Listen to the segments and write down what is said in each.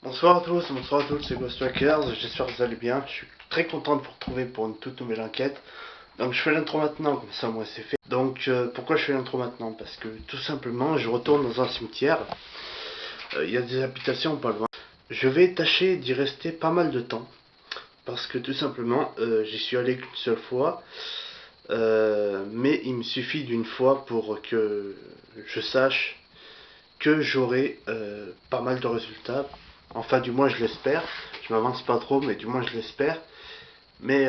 Bonsoir à tous, c'est Ghostwalkers, j'espère que vous allez bien. Je suis très content de vous retrouver pour une toute nouvelle enquête. Donc je fais l'intro maintenant, comme ça moi c'est fait. Donc pourquoi je fais l'intro maintenant? Parce que tout simplement je retourne dans un cimetière. Il y a des habitations pas loin. Je vais tâcher d'y rester pas mal de temps. Parce que tout simplement j'y suis allé qu'une seule fois. Mais il me suffit d'une fois pour que je sache que j'aurai pas mal de résultats. Enfin, du moins, je l'espère. Je m'avance pas trop, mais du moins, je l'espère. Mais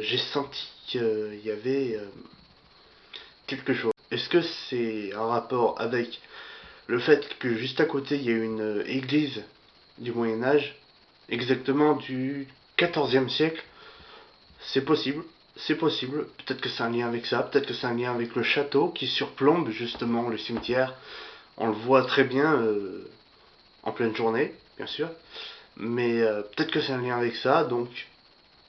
j'ai senti qu'il y avait quelque chose. Est-ce que c'est un rapport avec le fait que juste à côté, il y a une église du Moyen-Âge, exactement du 14e siècle? C'est possible. C'est possible. Peut-être que c'est un lien avec ça. Peut-être que c'est un lien avec le château qui surplombe justement le cimetière. On le voit très bien en pleine journée, bien sûr. Mais peut-être que c'est un lien avec ça. Donc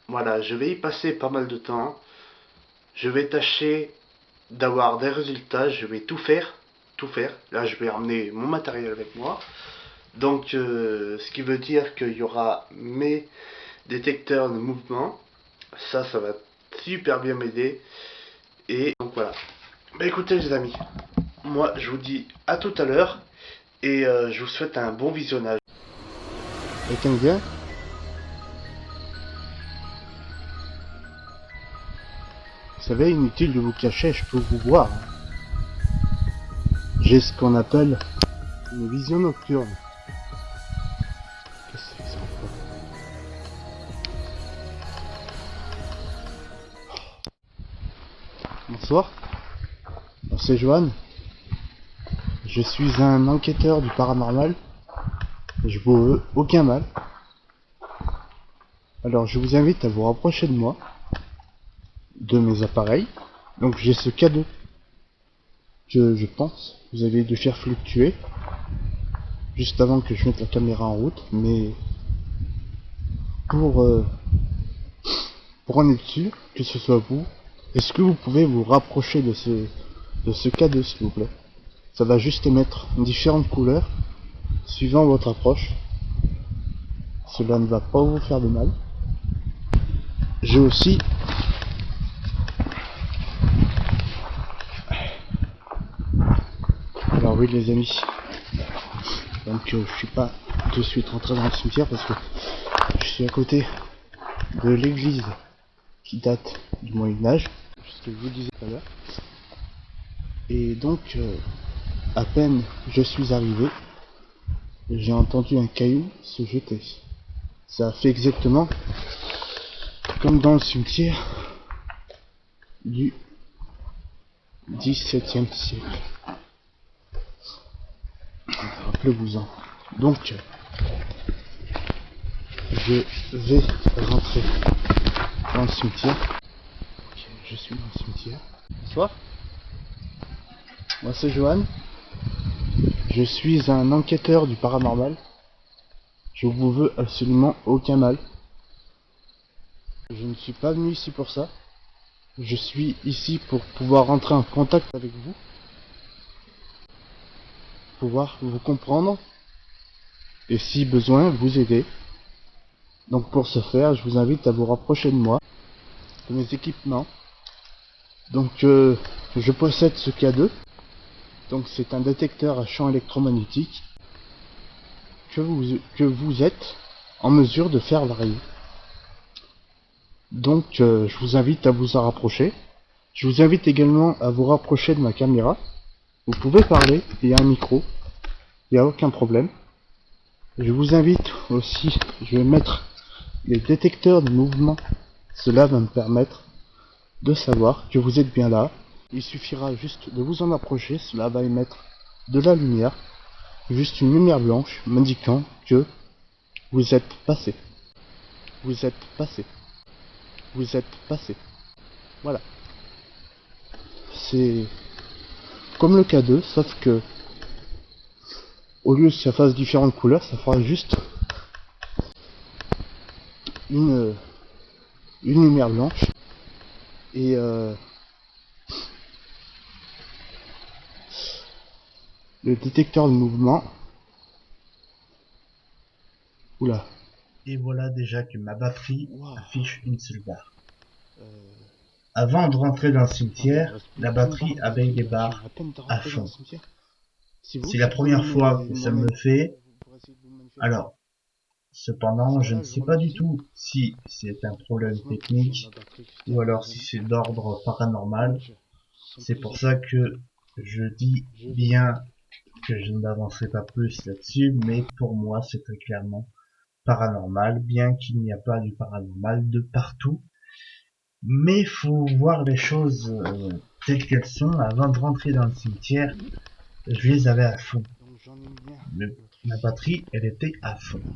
voilà, je vais y passer pas mal de temps. Je vais tâcher d'avoir des résultats. Je vais tout faire. Tout faire. Là, je vais ramener mon matériel avec moi. Donc, ce qui veut dire qu'il y aura mes détecteurs de mouvement. Ça va super bien m'aider. Et donc voilà. Bah écoutez les amis, moi je vous dis à tout à l'heure. Et je vous souhaite un bon visionnage. Quelqu'un vient? Vous savez, inutile de vous cacher, je peux vous voir. J'ai ce qu'on appelle une vision nocturne. Qu'est-ce que c'est que ça encore? Bonsoir, c'est Johan. Je suis un enquêteur du paranormal. Je vous veux aucun mal. Alors je vous invite à vous rapprocher de moi, de mes appareils. Donc j'ai ce cadeau que je pense vous allez dû faire fluctuer juste avant que je mette la caméra en route, mais pour en être sûr que ce soit vous, est-ce que vous pouvez vous rapprocher de ce cadeau s'il vous plaît? Ça va juste émettre différentes couleurs suivant votre approche. Cela ne va pas vous faire de mal. J'ai aussi alors oui les amis, donc je suis pas tout de suite rentré dans le cimetière parce que je suis à côté de l'église qui date du Moyen-Âge, ce que je vous disais tout à l'heure. Et donc à peine je suis arrivé, j'ai entendu un caillou se jeter. Ça a fait exactement comme dans le cimetière du XVIIe siècle. Rappelez-vous-en. Donc, je vais rentrer dans le cimetière. Ok, je suis dans le cimetière. Bonsoir. Moi c'est Johan. Je suis un enquêteur du paranormal. Je vous veux absolument aucun mal. Je ne suis pas venu ici pour ça. Je suis ici pour pouvoir rentrer en contact avec vous. Pouvoir vous comprendre. Et si besoin, vous aider. Donc pour ce faire, je vous invite à vous rapprocher de moi, de mes équipements. Donc je possède ce K2. Donc c'est un détecteur à champ électromagnétique que vous êtes en mesure de faire varier. Donc je vous invite à vous en rapprocher. Je vous invite également à vous rapprocher de ma caméra. Vous pouvez parler, il y a un micro, il n'y a aucun problème. Je vous invite aussi, je vais mettre les détecteurs de mouvement. Cela va me permettre de savoir que vous êtes bien là. Il suffira juste de vous en approcher, cela va émettre de la lumière, juste une lumière blanche m'indiquant que vous êtes passé. Vous êtes passé. Vous êtes passé. Voilà. C'est comme le K2, sauf que au lieu que ça fasse différentes couleurs, ça fera juste une lumière blanche. Et le détecteur de mouvement Oula. Et voilà déjà que ma batterie Waouh. affiche une seule barre. Euh, Avant de rentrer dans le il cimetière, reste plus la qu'une barre batterie de avait batterie des là. Je viens barres à peine de à rentrer dans le fond. cimetière. C'est vous C'est la qui pouvez première fois que ça me le fait. pour essayer de vous manifester. Alors, cependant, Parce que je là, ne je sais roule pas du dessus. tout si c'est un problème Heureusement que j'ai ma technique batterie qui ou termine alors les si amis. c'est d'ordre paranormal. Donc, sans C'est plus pour ça attendre, que je dis je vais bien que je ne m'avancerai pas plus là-dessus, mais pour moi c'est très clairement paranormal, bien qu'il n'y a pas du paranormal de partout. Mais faut voir les choses telles qu'elles sont. Avant de rentrer dans le cimetière, je les avais à fond. donc j'en ai mis un. Mais L'autre ma ici. batterie, elle était à fond. Voilà.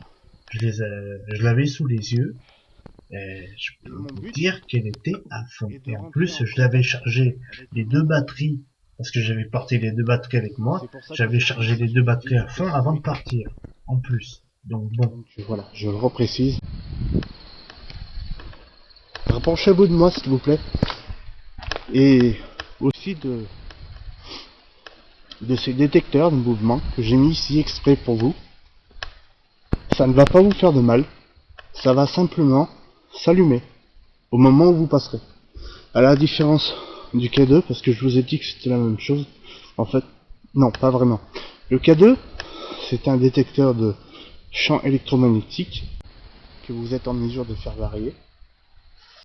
Je l'avais sous les yeux. Et je Et peux mon vous but dire qu'elle était à fond. est de Et en rentrer plus, en je l'avais contact chargé avec les le deux mental. batteries, parce que j'avais porté les deux batteries avec moi. C'est pour ça que J'avais je chargé les précise, deux je batteries vais à fond avant de préciser. partir. En plus. Donc bon. Donc voilà, je le reprécise. Rapprochez-vous de moi s'il vous plaît. Et aussi de ces détecteurs de mouvement que j'ai mis ici exprès pour vous. Ça ne va pas vous faire de mal. Ça va simplement s'allumer au moment où vous passerez. À la différence du K2, parce que je vous ai dit que c'était la même chose. En fait, non, pas vraiment. Le K2, c'est un détecteur de champ électromagnétique que vous êtes en mesure de faire varier.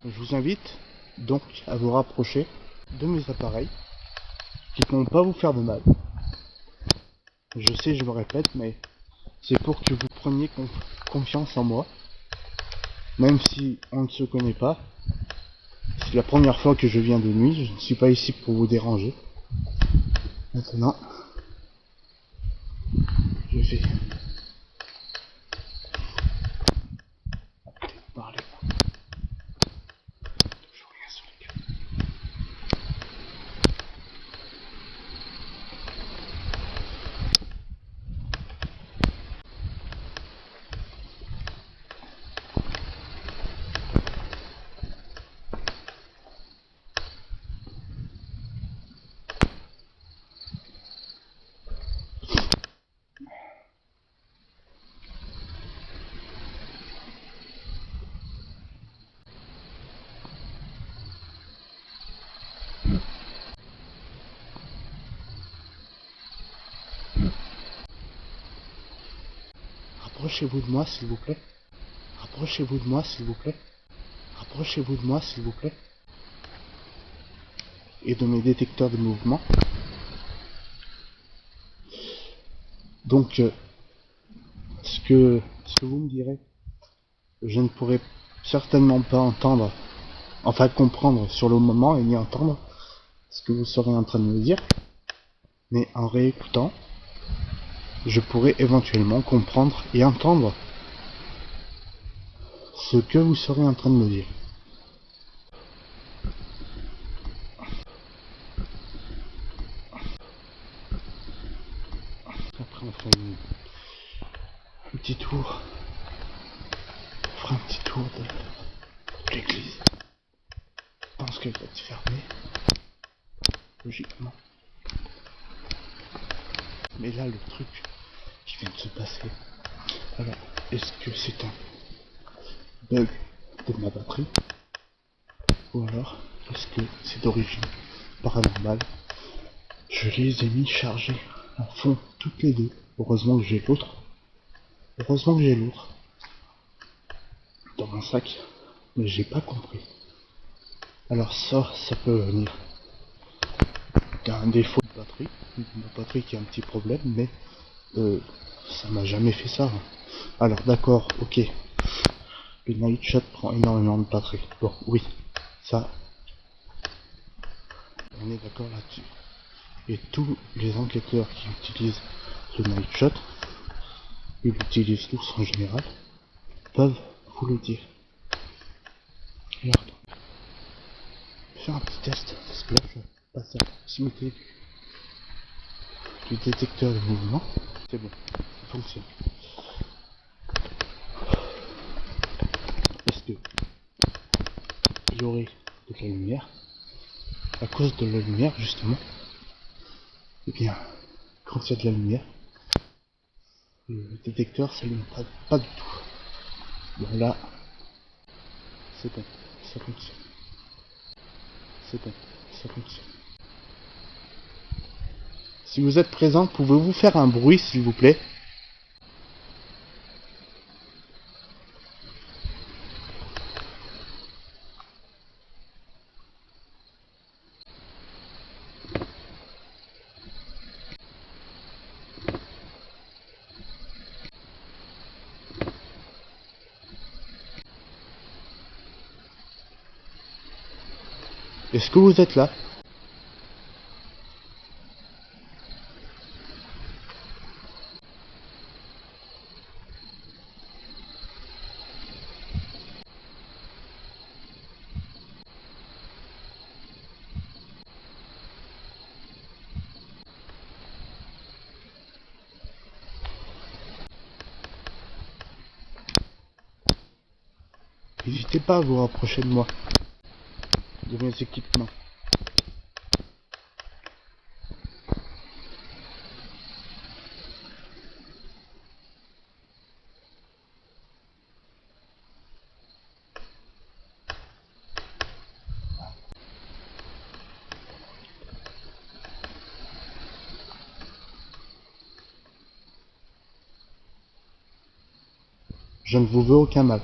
Je vous invite donc à vous rapprocher de mes appareils qui ne vont pas vous faire de mal. Je sais, je me répète, mais c'est pour que vous preniez confiance en moi. Même si on ne se connaît pas, c'est la première fois que je viens de nuit, je ne suis pas ici pour vous déranger. Maintenant, je vais parler. Toujours rien sur les gars. Rapprochez-vous de moi s'il vous plaît. Rapprochez-vous de moi s'il vous plaît. Rapprochez-vous de moi s'il vous plaît. Et de mes détecteurs de mouvement. Donc, ce que vous me direz, je ne pourrai certainement pas entendre, enfin comprendre sur le moment et ni entendre ce que vous serez en train de me dire, mais en réécoutant, je pourrais éventuellement comprendre et entendre ce que vous serez en train de me dire. Après on fera un petit tour, on fera un petit tour de l'église. Je pense qu'elle va être fermée, logiquement. Mais là le truc qui vient de se passer, alors est-ce que c'est un bug de ma batterie ou alors est-ce que c'est d'origine paranormale? Je les ai mis chargés à fond toutes les deux. Heureusement que j'ai l'autre. Heureusement que j'ai l'autre dans mon sac. Mais j'ai pas compris. Alors ça peut venir d'un défaut de batterie. Ma batterie qui a un petit problème, mais ça m'a jamais fait ça. Alors d'accord, ok. Le Night Shot prend énormément de batterie. Bon, oui, ça, on est d'accord là-dessus. Et tous les enquêteurs qui utilisent le Night Shot, ils l'utilisent tous en général, peuvent vous le dire. Alors, faire un petit test, parce que là je passe à la proximité du détecteur de mouvement. C'est bon, ça fonctionne. Est-ce que il y aurait de la lumière? À cause de la lumière justement, eh bien, quand il y a de la lumière, le détecteur s'allume pas du tout. Bon là, c'est bon, ça fonctionne. C'est bon, ça fonctionne. Si vous êtes présent, pouvez-vous faire un bruit s'il vous plaît? Est-ce que vous êtes là? N'hésitez pas à vous rapprocher de moi, de mes équipements. Je ne vous veux aucun mal.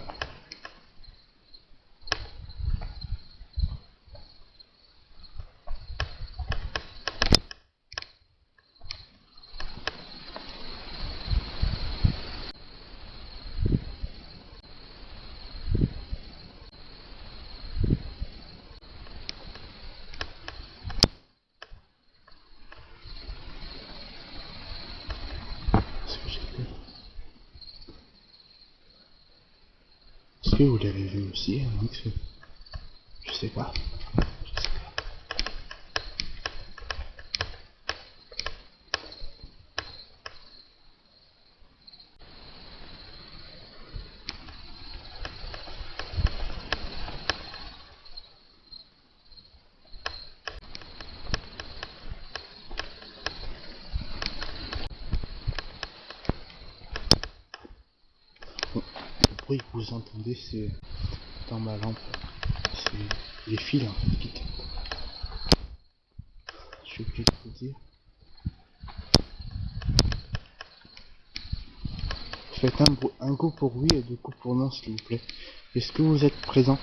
Ce que j'ai fait. Est-ce que vous l'avez vu aussi, hein, je sais pas. Bon, le bruit que vous entendez, c'est dans ma lampe. C'est les fils en fait qui tombent. Je suis obligé de vous dire. Faites un coup pour oui et deux coups pour non, s'il vous plaît. Est-ce que vous êtes présent?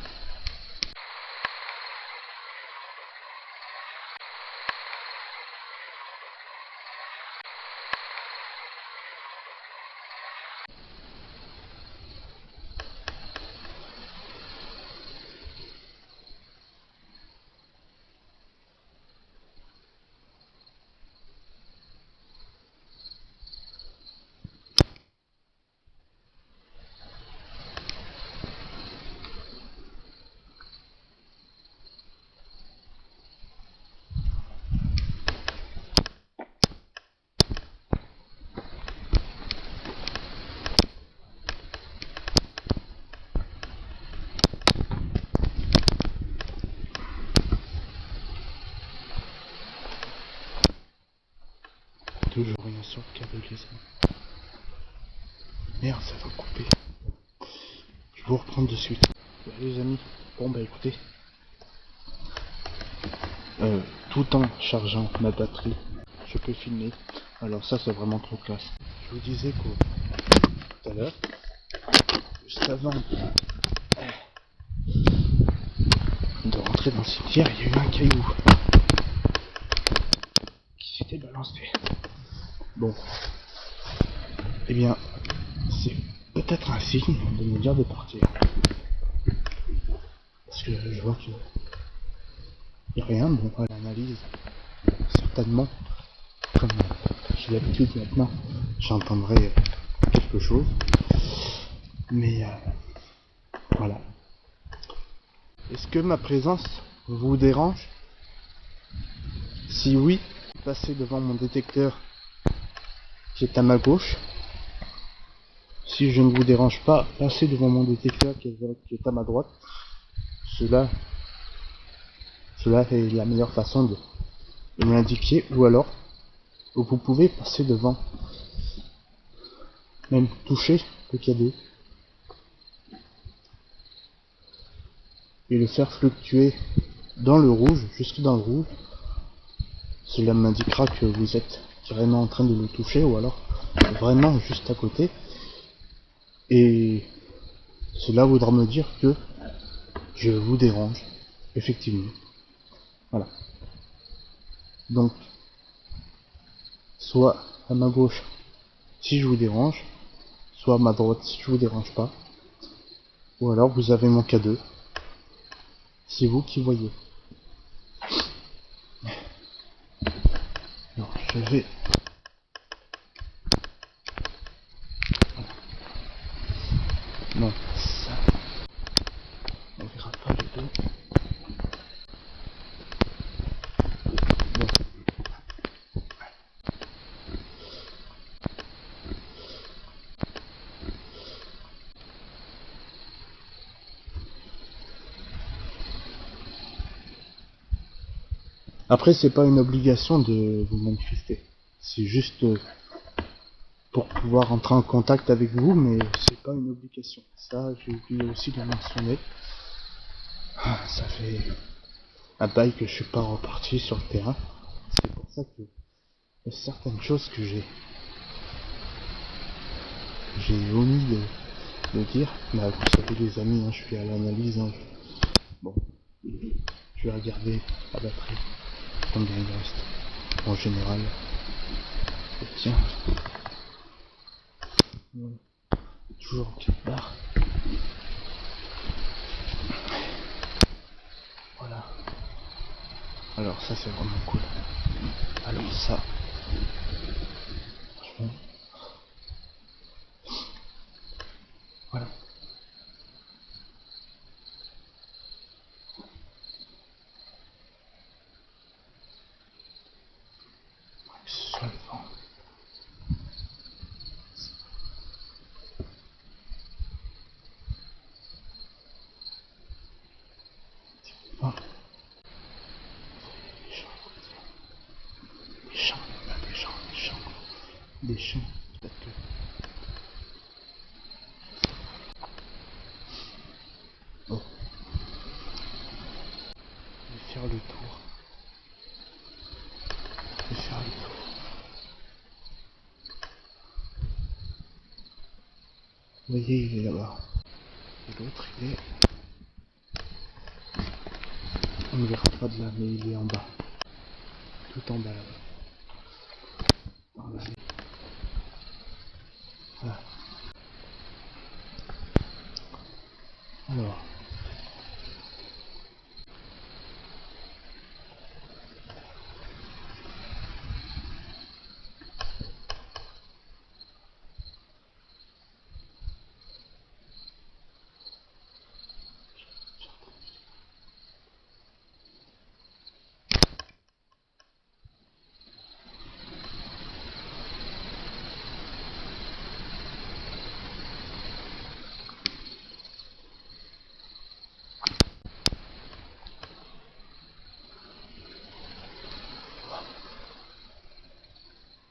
Toujours rien sur le câble, les amis. Merde, ça va couper. Je vais vous reprendre de suite. Ouais, les amis, bon bah écoutez. Tout en chargeant ma batterie, je peux filmer. Alors ça c'est vraiment trop classe. Je vous disais que tout à l'heure, juste avant de rentrer dans le cimetière, il y a eu un caillou qui s'était balancé. Bon, eh bien, c'est peut-être un signe de me dire de partir. Parce que je vois qu'il n'y a rien, bon, à l'analyse, certainement, comme j'ai l'habitude maintenant, j'entendrai quelque chose. Mais voilà. Est-ce que ma présence vous dérange? Si oui, passez devant mon détecteur qui est à ma gauche. Si je ne vous dérange pas, passez devant mon détecteur qui est à ma droite. Cela est la meilleure façon de me l'indiquer. Ou alors, vous pouvez passer devant, même toucher le cadeau. et le faire fluctuer dans le rouge, jusque dans le rouge. Cela m'indiquera que vous êtes carrément en train de le toucher ou alors vraiment juste à côté. Et cela voudra me dire que je vous dérange, effectivement. Voilà. Donc, soit à ma gauche si je vous dérange, soit à ma droite si je vous dérange pas, ou alors vous avez mon K2. C'est vous qui voyez. Alors, je vais... Non, ça... On verra pas les deux. Bon. Après, c'est pas une obligation de vous manifester. C'est juste pour pouvoir entrer en contact avec vous, mais c'est pas une obligation. Ça, j'ai oublié aussi de mentionner. Ça fait un bail que je suis pas reparti sur le terrain. C'est pour ça que il y a certaines choses que j'ai omis de dire. Bah, vous savez les amis, hein, je suis à l'analyse. Hein. Bon, je vais regarder la batterie, combien il reste. En général, tiens, voilà. Toujours en 4 barres. Voilà. Alors ça c'est vraiment cool. Alors ça, franchement, voilà. Que ce soit le vent. Ah, des champs, des champs, peut-être que... Oh, je vais faire le tour. Je vais faire le tour. Vous voyez, il est là-bas. Et l'autre, il est... On ne verra pas de là, mais il est en bas. Tout en bas là-bas. Dans l'allée. Voilà. Alors...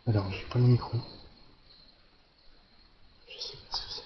Alors, j'ai pas le micro. Je sais pas ce que c'est.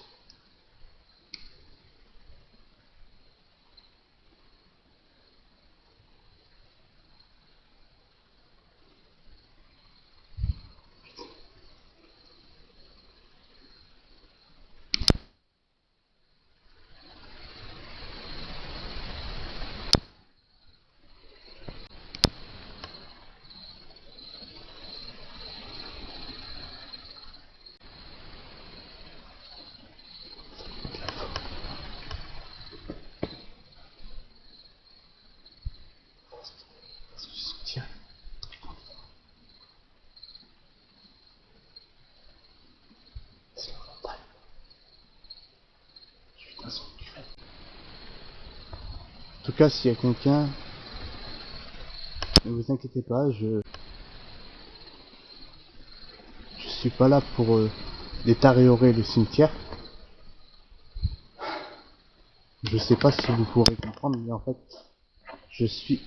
Parce que je soutiens. C'est la montagne. Je suis dans une cuvette. En tout cas, s'il y a quelqu'un, ne vous inquiétez pas, je suis pas là pour détériorer le cimetière. Je sais pas si vous pourrez comprendre, mais en fait, je suis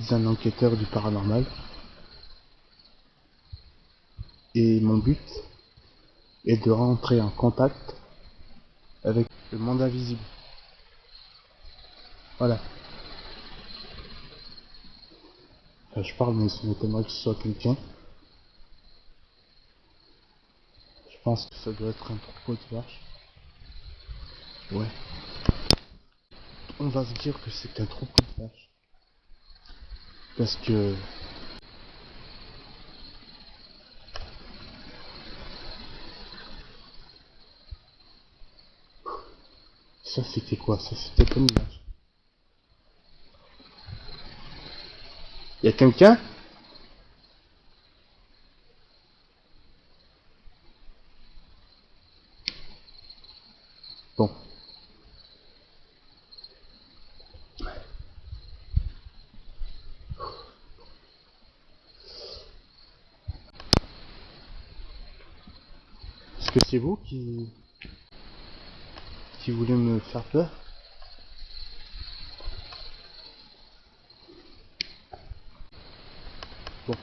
un enquêteur du paranormal. Et mon but est de rentrer en contact avec le monde invisible. Voilà. Enfin, je parle, mais ça m'étonnerait que ce soit quelqu'un. Je pense que ça doit être un troupeau de vaches. Ouais. On va se dire que c'est un troupeau de vaches. Parce que... Ça c'était quoi? Ça c'était pas une vache. Y'a quelqu'un? Bon. Est-ce que c'est vous qui voulez me faire peur? Bon.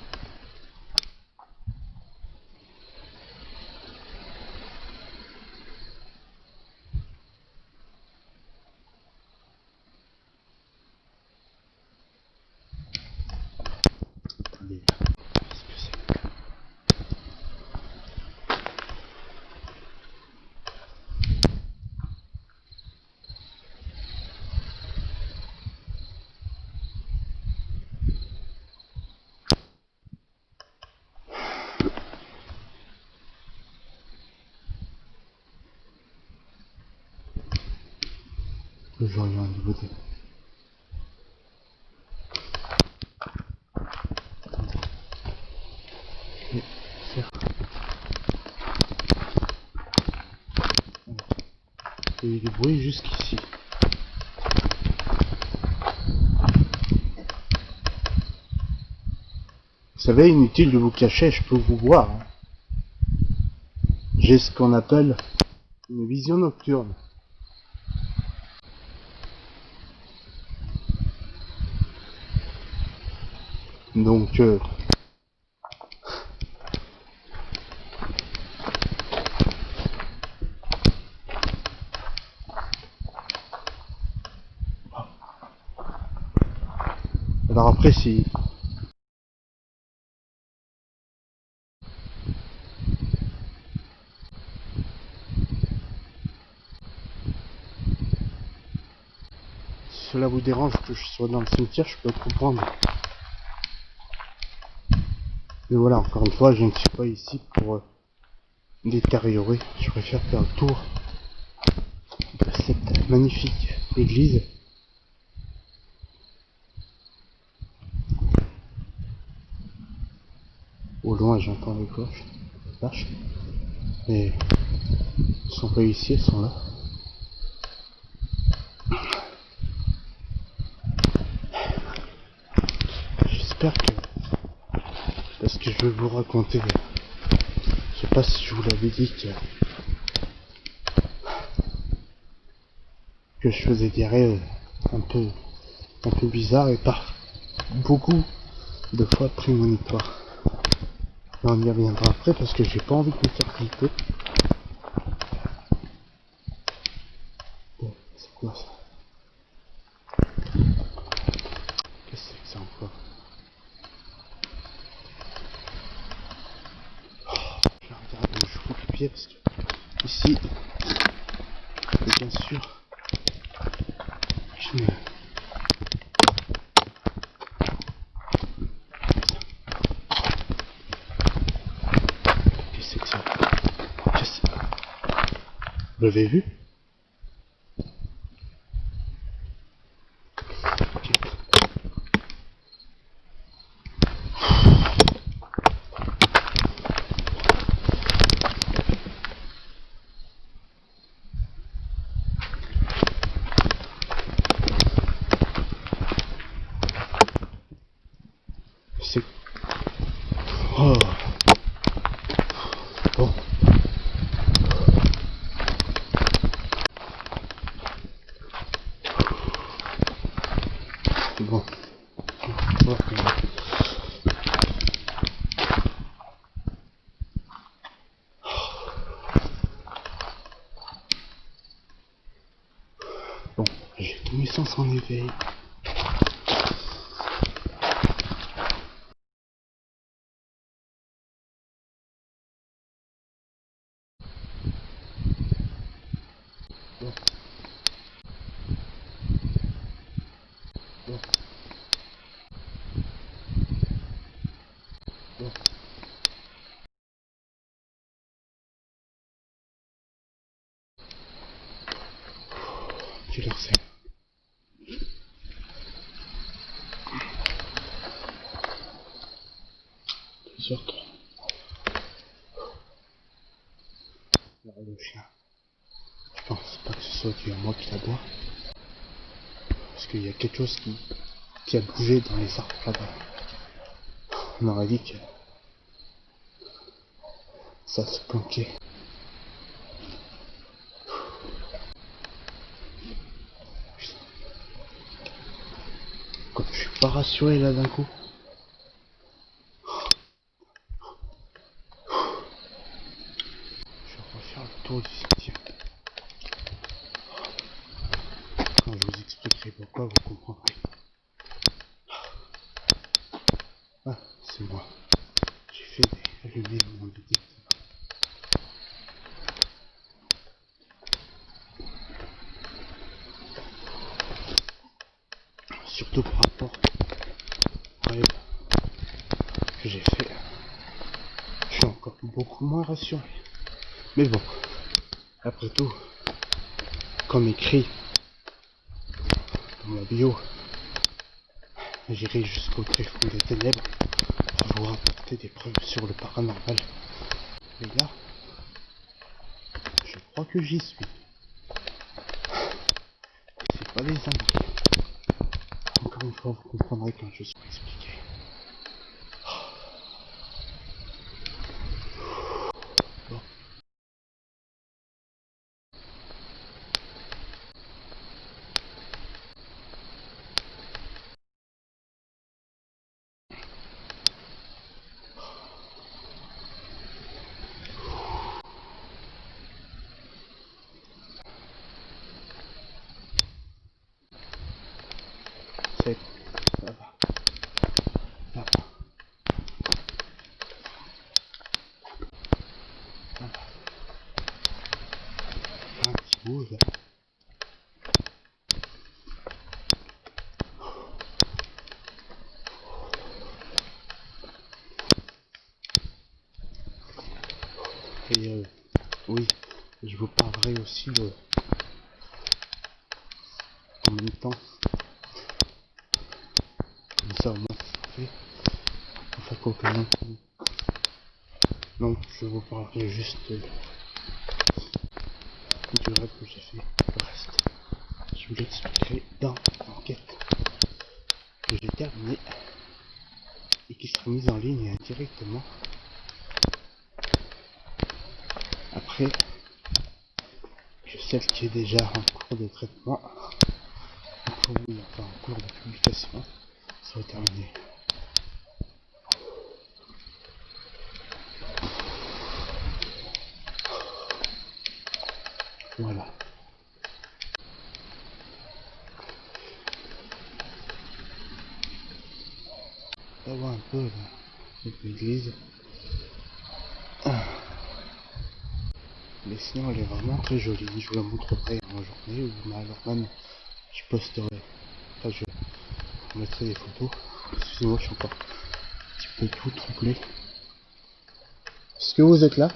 Attendez. Qu'est-ce que c'est? Le jour il y a un niveau de... Et faire... Il y a eu des bruits jusqu'ici. Vous savez, inutile de vous cacher, je peux vous voir. Hein. J'ai ce qu'on appelle une vision nocturne. Donc, alors après, si... Si cela vous dérange que je sois dans le cimetière, je peux comprendre. Mais voilà, encore une fois, je ne suis pas ici pour détériorer. Je préfère faire le tour de cette magnifique église. Au loin, j'entends les cloches, les vaches. Mais elles sont pas ici, elles sont là. J'espère que... Parce que je vais vous raconter... Je sais pas si je vous l'avais dit que je faisais des rêves un peu bizarres et par beaucoup de fois prémonitoires. Mais on y reviendra après parce que j'ai pas envie de me faire flipper. Bon, c'est quoi ça? Qu'est-ce que c'est que ça encore? Je regarde où je fous le pied parce que ici, et bien sûr, je me... Qu'est-ce que c'est que ça? Qu'est-ce que c'est? Vous l'avez vu? Ok. C'est... Oh. Bon. J'ai tous mes sens en éveil. Quelle heure c'est? C'est sûr que... Alors, le chien, je pense pas que ce soit dû à moi qui l'aboie. Parce qu'il y a quelque chose qui a bougé dans les arbres là-bas. On aurait dit que ça se planquait. Comme je suis pas rassuré là d'un coup. Je vais refaire le tour du cimetière. Quand je vous expliquerai pourquoi, vous comprendrez. Ah, c'est moi. J'ai fait allumer mon détecteur. Surtout par rapport au rêve que j'ai fait. Je suis encore beaucoup moins rassuré. Mais bon, après tout, comme écrit dans ma bio, j'irai jusqu'au tréfonds des ténèbres pour vous rapporter des preuves sur le paranormal. Et là, je crois que j'y suis. C'est pas les amis. Encore une fois, vous comprendrez quand je serai expliqué. Bon. C'est... ça va. Ça va. Ça va. Un petit bout là. Et oui, je vous parlerai aussi de... en même temps. Comme ça au moins c'est fait. Enfin quoi que non. Donc je vous parlerai juste du rêve que j'ai fait. Le reste, je vous l'expliquerai dans l'enquête que j'ai terminée et qui sera mise en ligne directement après que celle qui est déjà en cours de traitement, enfin en cours de publication, soit terminée. Voilà. On va voir un peu l'église. Mais sinon elle est vraiment très jolie. Je vous la montrerai en journée ou alors même je posterai. Enfin je mettrai des photos. Excusez-moi, je suis encore un petit peu tout troublé. Est-ce que vous êtes là?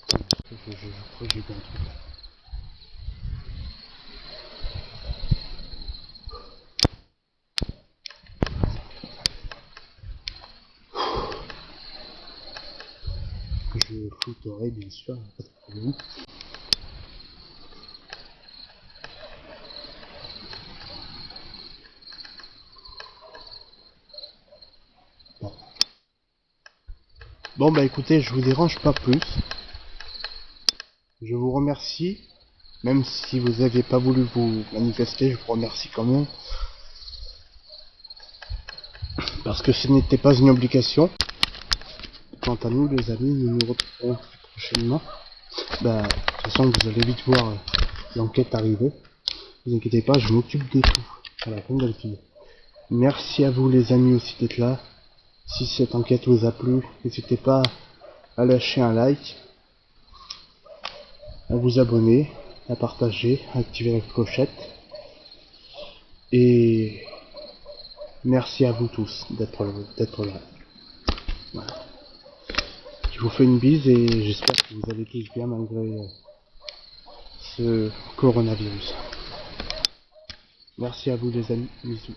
Je crois que j'ai bien un truc là. Je flouterai bien sûr, pas de problème. Bon. Bon bah écoutez, je vous dérange pas plus. Je vous remercie. Même si vous n'aviez pas voulu vous manifester, je vous remercie quand même. Parce que ce n'était pas une obligation. Quant à nous les amis, nous nous retrouverons très prochainement. Bah, de toute façon vous allez vite voir l'enquête arriver. vous inquiétez pas, je m'occupe de tout. Voilà, comme d'habitude. Merci à vous les amis aussi d'être là. Si cette enquête vous a plu, n'hésitez pas à lâcher un like, à vous abonner, à partager, à activer la clochette. Et merci à vous tous d'être là. Voilà. Je vous fais une bise et j'espère que vous allez tous bien malgré ce coronavirus. Merci à vous les amis, bisous.